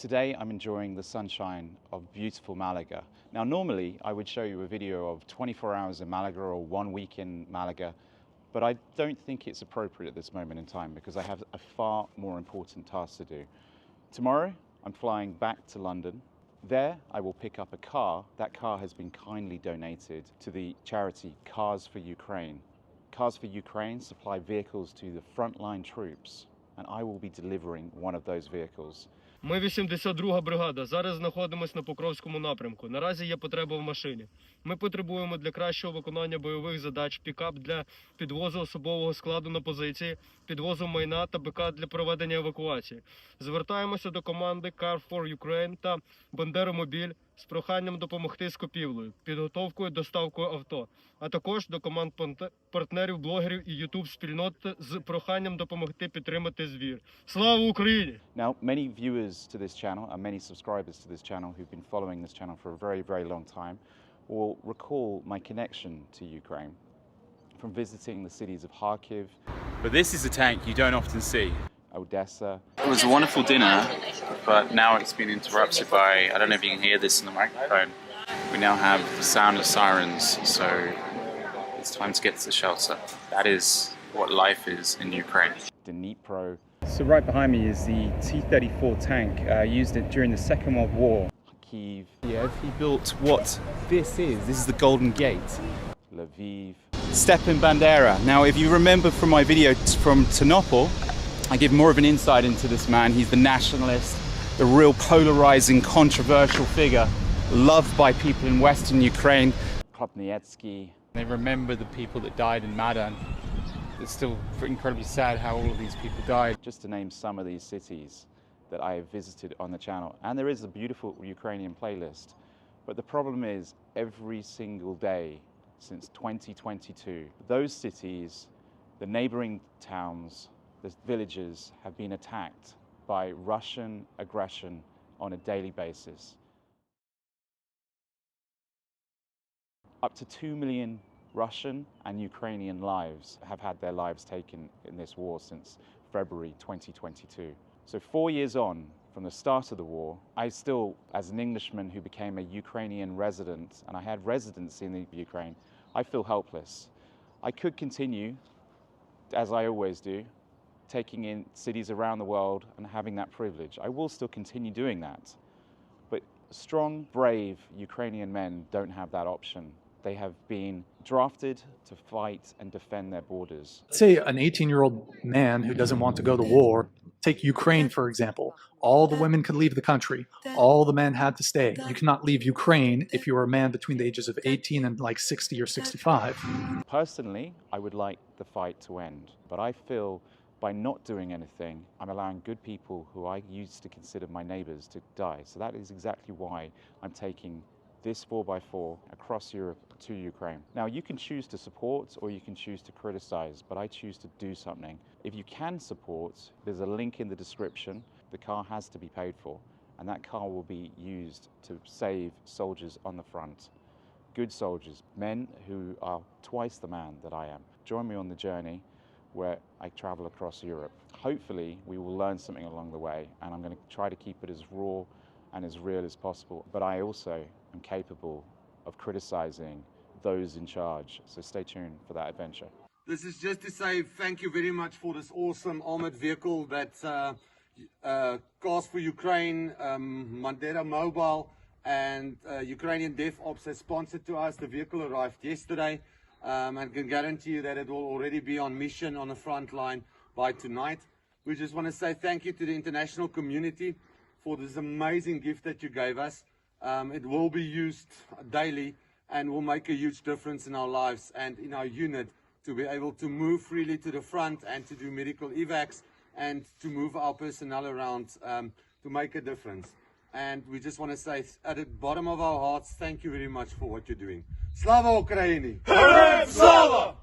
Today I'm enjoying the sunshine of beautiful Malaga. Now normally I would show you a video of 24 hours in Malaga or 1 week in Malaga, but I don't think it's appropriate at this moment in time because I have a far more important task to do. Tomorrow I'm flying back to London. There I will pick up a car. That car has been kindly donated to the charity Cars for Ukraine. Cars for Ukraine supply vehicles to the Frontline troops, and I will be delivering one of those vehicles. Ми 82-га бригада. Зараз знаходимося на Покровському напрямку. Наразі є потреба в машині. Ми потребуємо для кращого виконання бойових задач пікап для підвозу особового складу на позиції, підвозу майна та БК для проведення евакуації. Звертаємося до команди Car for Ukraine та Бандеромобіль з проханням допомогти з купівлею, підготовкою, доставкою авто, а також до команд партнерів, блогерів і ютуб-спільноти з проханням допомогти підтримати збір. Слава Україні! Now, many viewers to this channel and many subscribers to this channel who've been following this channel for a very, very long time will recall my connection to Ukraine from visiting the cities of Kharkiv. But this is a tank you don't often see. Odessa. It was a wonderful dinner, but now it's been interrupted by, I don't know if you can hear this in the microphone, we now have the sound of sirens, so it's time to get to the shelter. That is what life is in Ukraine. Dnipro. So right behind me is the T-34 tank, used it during the Second World War. Kyiv. Yeah, he built what this is. This is the Golden Gate. Lviv. Stepan Bandera. Now, if you remember from my video from Ternopil, I give more of an insight into this man. He's the nationalist, the real polarizing, controversial figure, loved by people in Western Ukraine. Kropnietsky. They remember the people that died in Maidan. It's still incredibly sad how all of these people died. Just to name some of these cities that I have visited on the channel. And there is a beautiful Ukrainian playlist. But the problem is, every single day since 2022, those cities, the neighboring towns, the villages have been attacked by Russian aggression on a daily basis. Up to 2 million Russian and Ukrainian lives have had their lives taken in this war since February 2022. So 4 years on from the start of the war, I still, as an Englishman who became a Ukrainian resident, and I had residency in the Ukraine, I feel helpless. I could continue, as I always do, taking in cities around the world and having that privilege. I will still continue doing that. But strong, brave Ukrainian men don't have that option. They have been drafted to fight and defend their borders. Say an 18-year-old man who doesn't want to go to war, take Ukraine for example. All the women could leave the country. All the men had to stay. You cannot leave Ukraine if you are a man between the ages of 18 and like 60 or 65. Personally, I would like the fight to end, but I feel by not doing anything, I'm allowing good people who I used to consider my neighbours to die. So that is exactly why I'm taking this 4x4 across Europe to Ukraine. Now, you can choose to support or you can choose to criticize, but I choose to do something. If you can support, there's a link in the description. The car has to be paid for, and that car will be used to save soldiers on the front. Good soldiers, men who are twice the man that I am. Join me on the journey where I travel across Europe. Hopefully, we will learn something along the way, and I'm going to try to keep it as raw and as real as possible. But I also am capable of criticizing those in charge. So stay tuned for that adventure. This is just to say thank you very much for this awesome armored vehicle that Cars for Ukraine, Mandera Mobile and Ukrainian Dev Ops has sponsored to us. The vehicle arrived yesterday and can guarantee you that it will already be on mission on the front line by tonight. We just want to say thank you to the international community for this amazing gift that you gave us. It will be used daily and will make a huge difference in our lives and in our unit to be able to move freely to the front and to do medical evacs and to move our personnel around to make a difference. And we just want to say at the bottom of our hearts, thank you very much for what you're doing. Slava Ukraini! Slava!